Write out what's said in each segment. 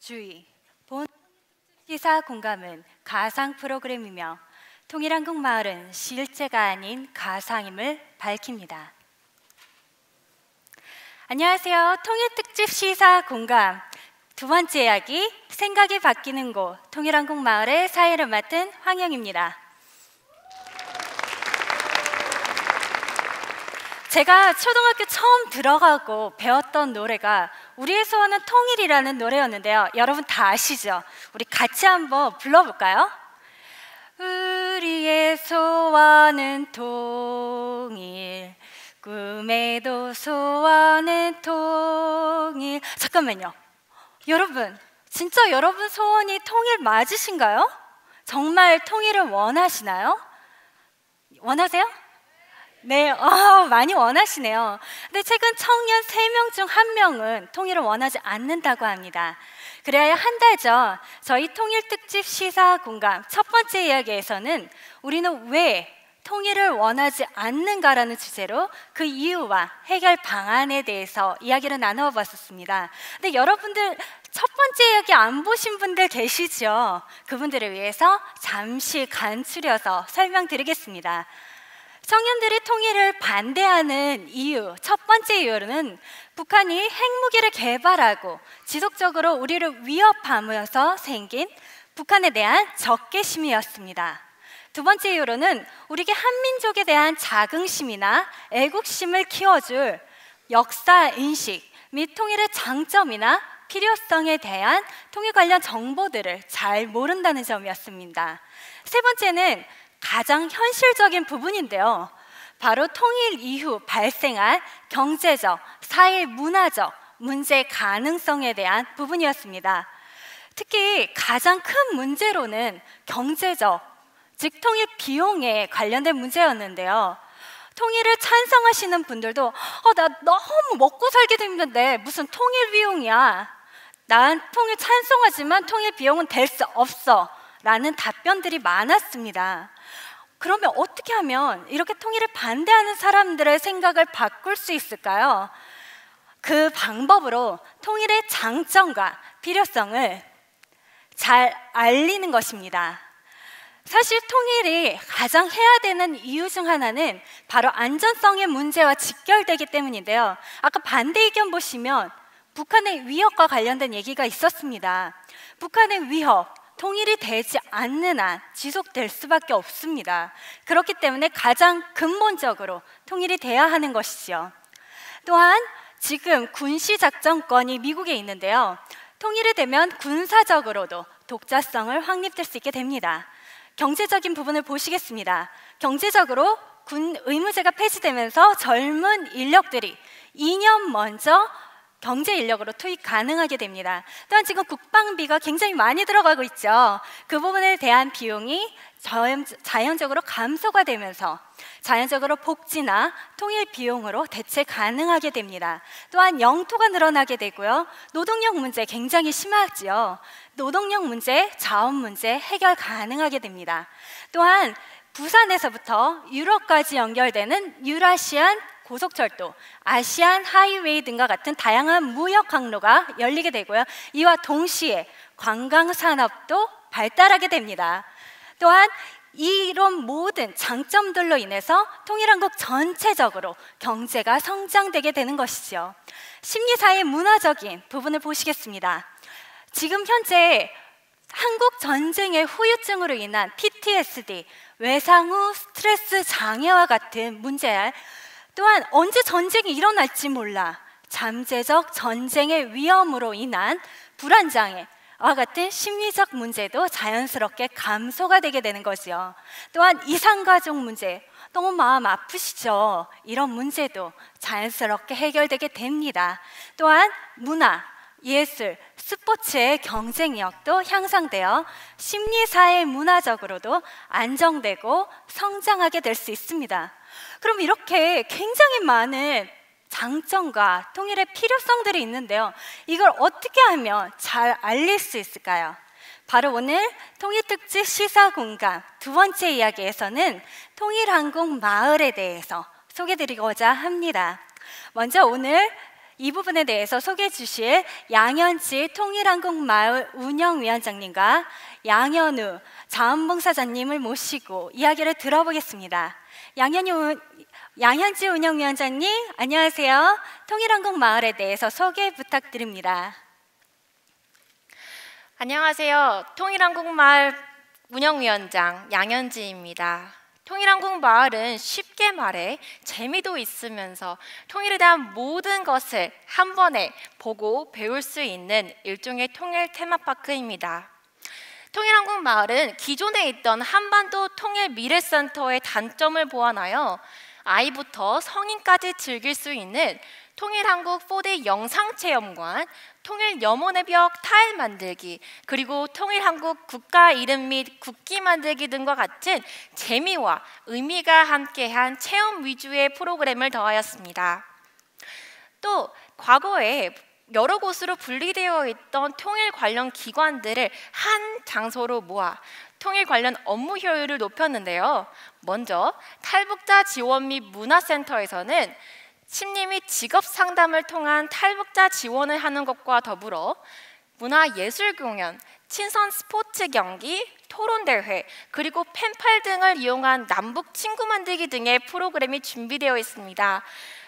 주의, 본 시사 공감은 가상 프로그램이며 통일한국 마을은 실제가 아닌 가상임을 밝힙니다. 안녕하세요. 통일특집 시사 공감 두 번째 이야기, 생각이 바뀌는 곳, 통일한국 마을의 사회를 맡은 황영입니다. 제가 초등학교 처음 들어가고 배웠던 노래가 우리의 소원은 통일이라는 노래였는데요. 여러분 다 아시죠? 우리 같이 한번 불러볼까요? 우리의 소원은 통일, 꿈에도 소원은 통일. 잠깐만요. 여러분, 진짜 여러분 소원이 통일 맞으신가요? 정말 통일을 원하시나요? 원하세요? 네, 많이 원하시네요. 근데 최근 청년 3명 중 1명은 통일을 원하지 않는다고 합니다. 그래야 한 달 전 저희 통일특집 시사공감 첫 번째 이야기에서는 우리는 왜 통일을 원하지 않는가라는 주제로 그 이유와 해결 방안에 대해서 이야기를 나누어 봤었습니다. 근데 여러분들 첫 번째 이야기 안 보신 분들 계시죠? 그분들을 위해서 잠시 간추려서 설명드리겠습니다. 청년들이 통일을 반대하는 이유, 첫 번째 이유는 북한이 핵무기를 개발하고 지속적으로 우리를 위협하면서 생긴 북한에 대한 적개심이었습니다. 두 번째 이유로는 우리에게 한민족에 대한 자긍심이나 애국심을 키워줄 역사인식 및 통일의 장점이나 필요성에 대한 통일 관련 정보들을 잘 모른다는 점이었습니다. 세 번째는 가장 현실적인 부분인데요. 바로 통일 이후 발생한 경제적, 사회 문화적 문제 가능성에 대한 부분이었습니다. 특히 가장 큰 문제로는 경제적, 즉 통일 비용에 관련된 문제였는데요. 통일을 찬성하시는 분들도 나 너무 먹고 살기도 힘든데 무슨 통일 비용이야. 난 통일 찬성하지만 통일 비용은 될 수 없어 라는 답변들이 많았습니다. 그러면 어떻게 하면 이렇게 통일을 반대하는 사람들의 생각을 바꿀 수 있을까요? 그 방법으로 통일의 장점과 필요성을 잘 알리는 것입니다. 사실 통일이 가장 해야 되는 이유 중 하나는 바로 안전성의 문제와 직결되기 때문인데요. 아까 반대 의견 보시면 북한의 위협과 관련된 얘기가 있었습니다. 북한의 위협, 통일이 되지 않는 한 지속될 수밖에 없습니다. 그렇기 때문에 가장 근본적으로 통일이 돼야 하는 것이죠. 또한 지금 군시작전권이 미국에 있는데요. 통일이 되면 군사적으로도 독자성을 확립될 수 있게 됩니다. 경제적인 부분을 보시겠습니다. 경제적으로 군 의무제가 폐지되면서 젊은 인력들이 2년 먼저 경제 인력으로 투입 가능하게 됩니다. 또한 지금 국방비가 굉장히 많이 들어가고 있죠. 그 부분에 대한 비용이 자연적으로 감소가 되면서 자연적으로 복지나 통일 비용으로 대체 가능하게 됩니다. 또한 영토가 늘어나게 되고요. 노동력 문제 굉장히 심하죠. 노동력 문제, 자원 문제 해결 가능하게 됩니다. 또한 부산에서부터 유럽까지 연결되는 유라시안 고속철도, 아시안 하이웨이 등과 같은 다양한 무역 항로가 열리게 되고요. 이와 동시에 관광 산업도 발달하게 됩니다. 또한 이런 모든 장점들로 인해서 통일한국 전체적으로 경제가 성장되게 되는 것이죠. 심리사회 문화적인 부분을 보시겠습니다. 지금 현재 한국 전쟁의 후유증으로 인한 PTSD, 외상 후 스트레스 장애와 같은 문제, 또한 언제 전쟁이 일어날지 몰라 잠재적 전쟁의 위험으로 인한 불안장애와 같은 심리적 문제도 자연스럽게 감소가 되게 되는 거죠. 또한 이산가족 문제, 너무 마음 아프시죠? 이런 문제도 자연스럽게 해결되게 됩니다. 또한 문화, 예술, 스포츠의 경쟁력도 향상되어 심리사회 문화적으로도 안정되고 성장하게 될 수 있습니다. 그럼 이렇게 굉장히 많은 장점과 통일의 필요성들이 있는데요. 이걸 어떻게 하면 잘 알릴 수 있을까요? 바로 오늘 통일특집 시사공감 두 번째 이야기에서는 통일한국 마을에 대해서 소개드리고자 합니다. 먼저 오늘 이 부분에 대해서 소개해 주실 양현지 통일한국마을 운영위원장님과 양현우 자원봉사자님을 모시고 이야기를 들어보겠습니다. 양현지 운영위원장님, 안녕하세요. 통일한국마을에 대해서 소개 부탁드립니다. 안녕하세요. 통일한국마을 운영위원장 양현지입니다. 통일한국마을은 쉽게 말해 재미도 있으면서 통일에 대한 모든 것을 한 번에 보고 배울 수 있는 일종의 통일 테마파크입니다. 통일한국마을은 기존에 있던 한반도 통일미래센터의 단점을 보완하여 아이부터 성인까지 즐길 수 있는 통일한국 4D 영상체험관, 통일염원의 벽 타일 만들기, 그리고 통일한국 국가 이름 및 국기 만들기 등과 같은 재미와 의미가 함께한 체험 위주의 프로그램을 더하였습니다. 또 과거에 여러 곳으로 분리되어 있던 통일 관련 기관들을 한 장소로 모아 통일 관련 업무 효율을 높였는데요. 먼저 탈북자 지원 및 문화센터에서는 심리 및 직업 상담을 통한 탈북자 지원을 하는 것과 더불어 문화예술 공연, 친선 스포츠 경기, 토론대회, 그리고 펜팔 등을 이용한 남북 친구 만들기 등의 프로그램이 준비되어 있습니다.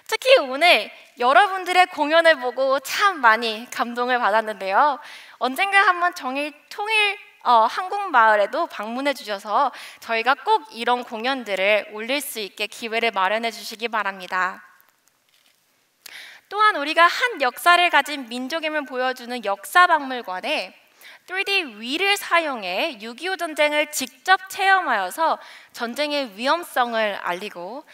특히 오늘 여러분들의 공연을 보고 참 많이 감동을 받았는데요. 언젠가 한번 통일 한국마을에도 방문해 주셔서 저희가 꼭 이런 공연들을 올릴 수 있게 기회를 마련해 주시기 바랍니다. 또한 우리가 한 역사를 가진 민족임을 보여주는 역사박물관에 3D 휠을 사용해 6.25 전쟁을 직접 체험하여서 전쟁의 위험성을 알리고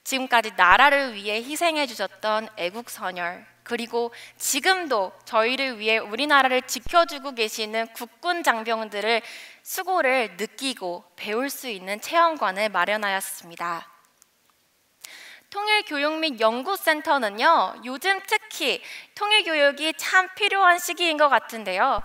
지금까지 나라를 위해 희생해 주셨던 애국선열, 그리고 지금도 저희를 위해 우리나라를 지켜주고 계시는 국군 장병들을 수고를 느끼고 배울 수 있는 체험관을 마련하였습니다. 통일교육 및 연구센터는요, 요즘 특히 통일교육이 참 필요한 시기인 것 같은데요.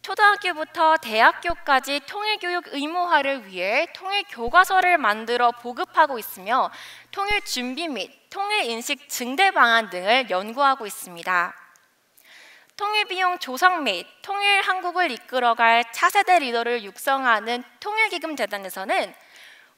초등학교부터 대학교까지 통일교육 의무화를 위해 통일교과서를 만들어 보급하고 있으며 통일준비 및 통일인식 증대 방안 등을 연구하고 있습니다. 통일비용 조성 및 통일한국을 이끌어갈 차세대 리더를 육성하는 통일기금재단에서는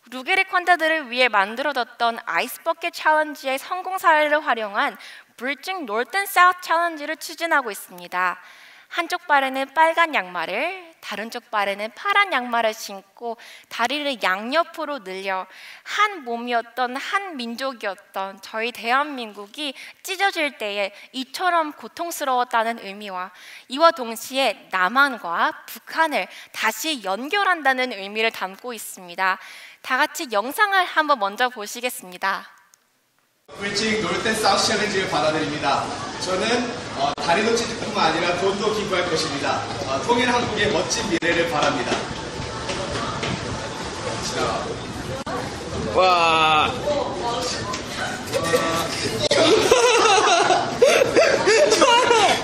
루게릭 환자들을 위해 만들어졌던 아이스버킷 챌린지의 성공 사례를 활용한 Bridging North and South 챌린지를 추진하고 있습니다. 한쪽 발에는 빨간 양말을, 다른 쪽 발에는 파란 양말을 신고 다리를 양옆으로 늘려 한 몸이었던 한 민족이었던 저희 대한민국이 찢어질 때에 이처럼 고통스러웠다는 의미와 이와 동시에 남한과 북한을 다시 연결한다는 의미를 담고 있습니다. 다 같이 영상을 한번 먼저 보시겠습니다. 브리징 노르트 앤 사우스 챌린지를 받아들입니다. 저는 다리도 찢을 뿐만 아니라 돈도 기부할 것입니다. 통일 한국의 멋진 미래를 바랍니다. 와.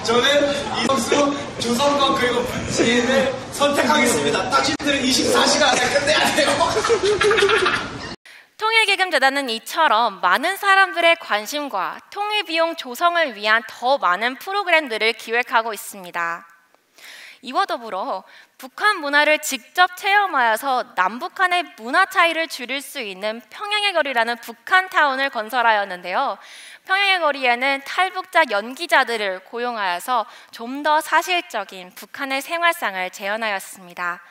저는 이성수, 조성건 그리고 부친을 선택하겠습니다. 당신들은 24시간 안에 끝내야 돼요. 통일기금재단은 이처럼 많은 사람들의 관심과 통일비용 조성을 위한 더 많은 프로그램들을 기획하고 있습니다. 이와 더불어 북한 문화를 직접 체험하여서 남북한의 문화 차이를 줄일 수 있는 평양의 거리라는 북한타운을 건설하였는데요. 평양의 거리에는 탈북자 연기자들을 고용하여서 좀 더 사실적인 북한의 생활상을 재현하였습니다.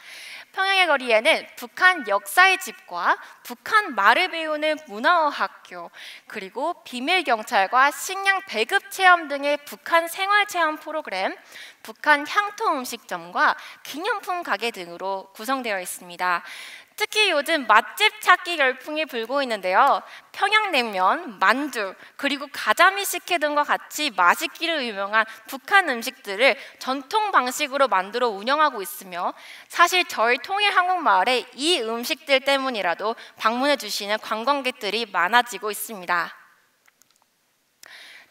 평양의 거리에는 북한 역사의 집과 북한 말을 배우는 문화어학교, 그리고 비밀경찰과 식량 배급 체험 등의 북한 생활체험 프로그램, 북한 향토 음식점과 기념품 가게 등으로 구성되어 있습니다. 특히 요즘 맛집 찾기 열풍이 불고 있는데요. 평양냉면, 만두, 그리고 가자미 식혜 등과 같이 맛있기로 유명한 북한 음식들을 전통 방식으로 만들어 운영하고 있으며 사실 저희 통일한국마을에 이 음식들 때문이라도 방문해 주시는 관광객들이 많아지고 있습니다.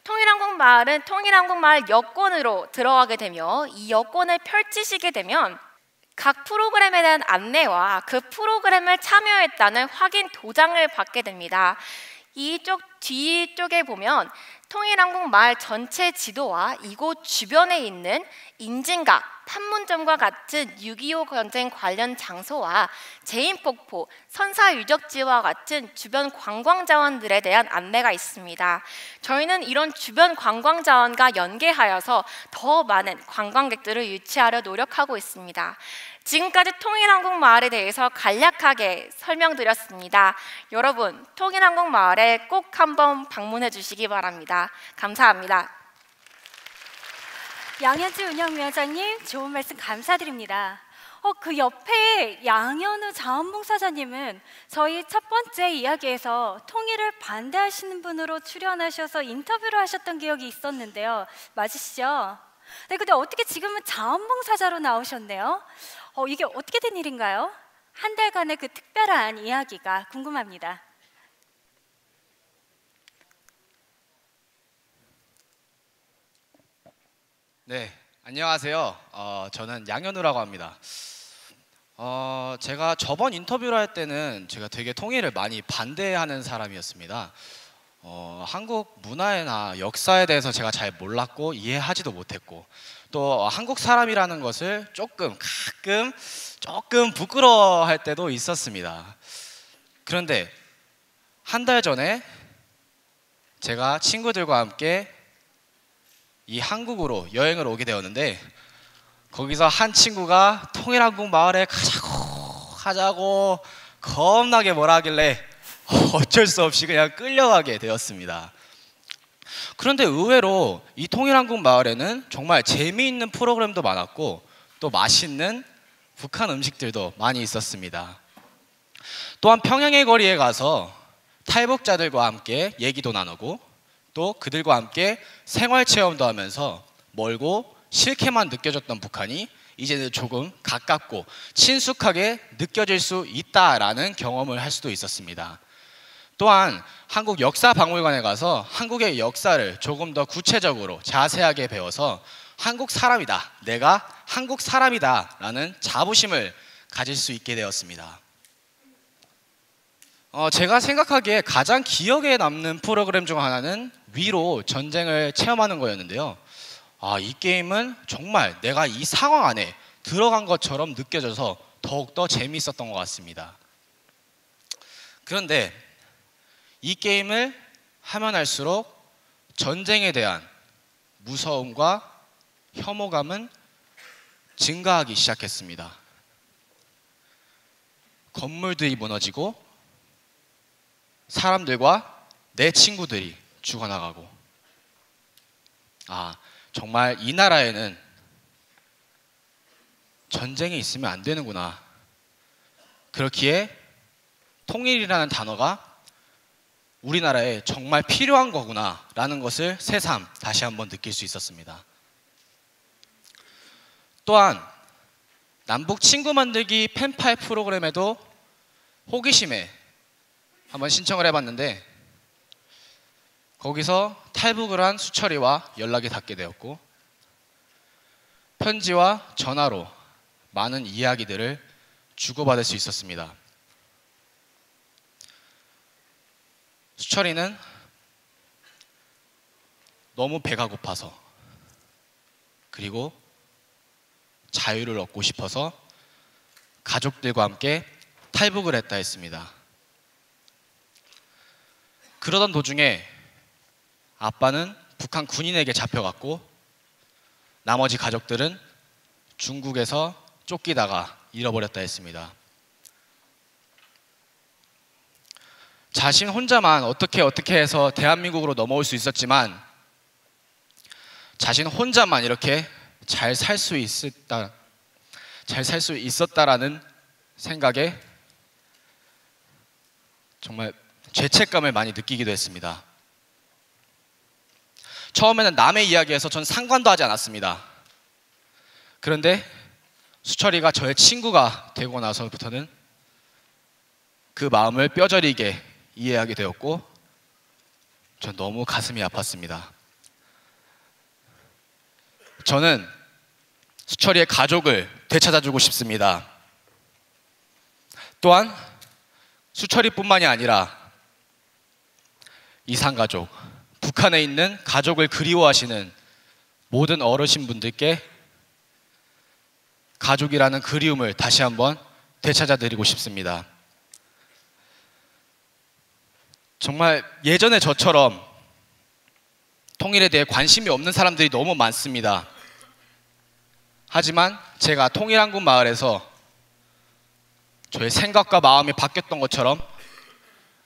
통일한국마을은 통일한국마을 여권으로 들어가게 되며 이 여권을 펼치시게 되면 각 프로그램에 대한 안내와 그 프로그램을 참여했다는 확인 도장을 받게 됩니다. 이쪽 뒤쪽에 보면 통일한국 마을 전체 지도와 이곳 주변에 있는 인증각, 판문점과 같은 6.25 전쟁 관련 장소와 제인폭포, 선사유적지와 같은 주변 관광자원들에 대한 안내가 있습니다. 저희는 이런 주변 관광자원과 연계하여서 더 많은 관광객들을 유치하려 노력하고 있습니다. 지금까지 통일한국 마을에 대해서 간략하게 설명드렸습니다. 여러분, 통일한국 마을에 꼭 한번 방문해 주시기 바랍니다. 감사합니다. 양현지 운영위원장님, 좋은 말씀 감사드립니다. 그 옆에 양현우 자원봉사자님은 저희 첫 번째 이야기에서 통일을 반대하시는 분으로 출연하셔서 인터뷰를 하셨던 기억이 있었는데요. 맞으시죠? 네, 근데 어떻게 지금은 자원봉사자로 나오셨네요? 이게 어떻게 된 일인가요? 한 달간의 그 특별한 이야기가 궁금합니다. 네, 안녕하세요. 저는 양현우라고 합니다. 제가 저번 인터뷰를 할 때는 제가 되게 통일을 많이 반대하는 사람이었습니다. 한국 문화나 역사에 대해서 제가 잘 몰랐고 이해하지도 못했고, 또 한국 사람이라는 것을 가끔 부끄러워할 때도 있었습니다. 그런데 한 달 전에 제가 친구들과 함께 이 한국으로 여행을 오게 되었는데, 거기서 한 친구가 통일한국 마을에 가자고 겁나게 뭐라 하길래 어쩔 수 없이 그냥 끌려가게 되었습니다. 그런데 의외로 이 통일한국 마을에는 정말 재미있는 프로그램도 많았고, 또 맛있는 북한 음식들도 많이 있었습니다. 또한 평양의 거리에 가서 탈북자들과 함께 얘기도 나누고, 또 그들과 함께 생활체험도 하면서 멀고 싫게만 느껴졌던 북한이 이제는 조금 가깝고 친숙하게 느껴질 수 있다라는 경험을 할 수도 있었습니다. 또한 한국 역사박물관에 가서 한국의 역사를 조금 더 구체적으로 자세하게 배워서 한국 사람이다, 내가 한국 사람이다 라는 자부심을 가질 수 있게 되었습니다. 제가 생각하기에 가장 기억에 남는 프로그램 중 하나는 위로 전쟁을 체험하는 거였는데요. 이 게임은 정말 내가 이 상황 안에 들어간 것처럼 느껴져서 더욱더 재미있었던 것 같습니다. 그런데 이 게임을 하면 할수록 전쟁에 대한 무서움과 혐오감은 증가하기 시작했습니다. 건물들이 무너지고 사람들과 내 친구들이 죽어나가고, 정말 이 나라에는 전쟁이 있으면 안 되는구나. 그렇기에 통일이라는 단어가 우리나라에 정말 필요한 거구나 라는 것을 새삼 다시 한번 느낄 수 있었습니다. 또한 남북 친구 만들기 펜팔 프로그램에도 호기심에 한번 신청을 해봤는데, 거기서 탈북을 한 수철이와 연락이 닿게 되었고, 편지와 전화로 많은 이야기들을 주고받을 수 있었습니다. 수철이는 너무 배가 고파서, 그리고 자유를 얻고 싶어서 가족들과 함께 탈북을 했다 했습니다. 그러던 도중에 아빠는 북한 군인에게 잡혀갔고, 나머지 가족들은 중국에서 쫓기다가 잃어버렸다 했습니다. 자신 혼자만 어떻게 해서 대한민국으로 넘어올 수 있었지만, 자신 혼자만 이렇게 잘 살 수 있었다라는 생각에 정말 죄책감을 많이 느끼기도 했습니다. 처음에는 남의 이야기에서 전 상관도 하지 않았습니다. 그런데 수철이가 저의 친구가 되고 나서부터는 그 마음을 뼈저리게 이해하게 되었고, 전 너무 가슴이 아팠습니다. 저는 수철이의 가족을 되찾아주고 싶습니다. 또한 수철이뿐만이 아니라 이산가족, 북한에 있는 가족을 그리워하시는 모든 어르신분들께 가족이라는 그리움을 다시 한번 되찾아드리고 싶습니다. 정말 예전에 저처럼 통일에 대해 관심이 없는 사람들이 너무 많습니다. 하지만 제가 통일한국마을에서 저의 생각과 마음이 바뀌었던 것처럼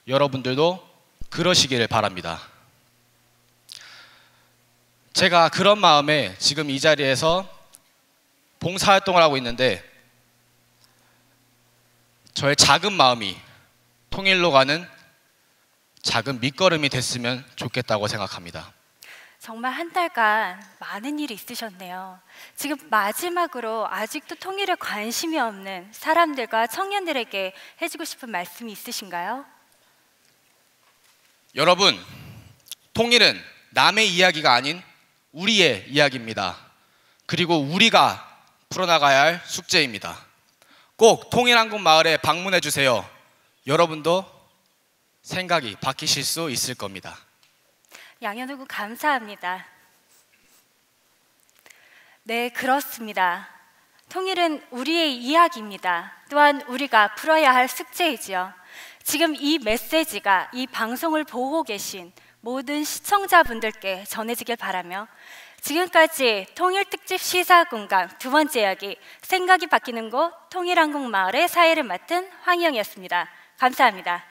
여러분들도 그러시기를 바랍니다. 제가 그런 마음에 지금 이 자리에서 봉사활동을 하고 있는데 저의 작은 마음이 통일로 가는 작은 밑거름이 됐으면 좋겠다고 생각합니다. 정말 한 달간 많은 일이 있으셨네요. 지금 마지막으로 아직도 통일에 관심이 없는 사람들과 청년들에게 해주고 싶은 말씀이 있으신가요? 여러분, 통일은 남의 이야기가 아닌 우리의 이야기입니다. 그리고 우리가 풀어나가야 할 숙제입니다. 꼭 통일한국마을에 방문해 주세요. 여러분도 생각이 바뀌실 수 있을 겁니다. 양현우 감사합니다. 네, 그렇습니다. 통일은 우리의 이야기입니다. 또한 우리가 풀어야 할 숙제이지요. 지금 이 메시지가 이 방송을 보고 계신 모든 시청자분들께 전해지길 바라며 지금까지 통일특집 시사공감 두 번째 이야기 생각이 바뀌는 곳 통일한국마을의 사회를 맡은 황희영이었습니다. 감사합니다.